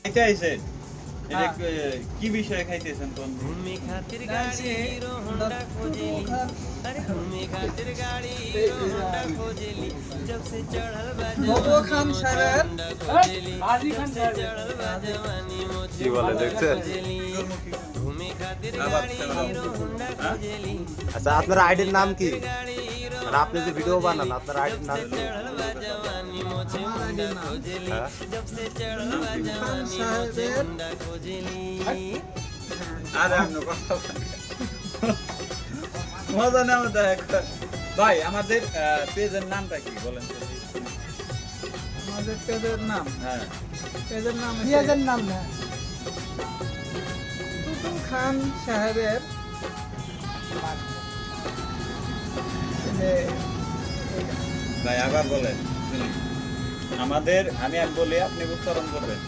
এটা আইছেন এটা কি বিষয়ে খাইতেছেন কোন घूमे खातिर गाड़ी हीरो होंडा खोजेली अरे घूमे खातिर गाड़ी हीरो होंडा खोजेली जब से चढ़ल बा नवो खान साहेब खोजेली जब से चढ़ल बा जवानी কি বলে দেখছেন? घूमे खातिर गाड़ी हीरो होंडा खोजेली আচ্ছা আপনার আইডির নাম কি? আর আপনি যে ভিডিও বানান আপনার আইডির নাম কি? चढ़ल बा जवानी मोछे मुंडा खोजेली হ্যাঁ? जब से चढ़ल बा जवानी मोछे मुंडा खोजेली আরে আপনি কথা বলেন। মজা নেওয়া দেখ ভাই আমাদের পেজের নামটা কি বলেন তো? আমাদের পেজের নাম হ্যাঁ পেজের নাম না টুটুল খান সাহেবের ভাই আবার বলেন শুনি আমাদের আমি আর বলি আপনি উচ্চারণ করবেন